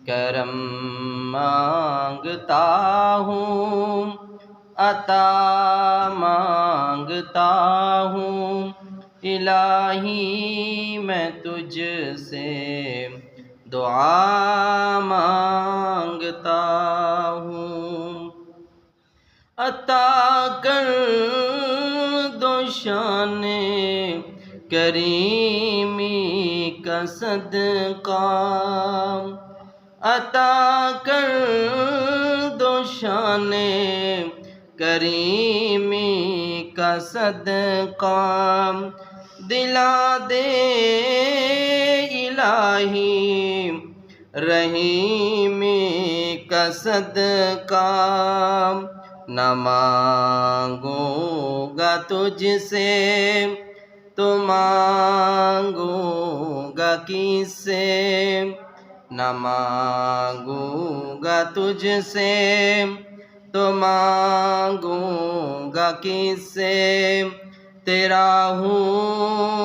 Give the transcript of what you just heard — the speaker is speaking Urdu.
کرم مانگتا ہوں، عطا مانگتا ہوں، الہی میں تجھ سے دعا مانگتا ہوں۔ عطا کر دو شان کریمی کا صدقہ، عطا کر دو شان کریمی کا صدقہ، دلا دے الہی رحیمی کا صدقہ، نہ مانگوں گا تجھ سے تو مانگوں گا کس سے، نہ مانگوں گا تجھ سے تو مانگوں گا کس سے، تیرا ہوں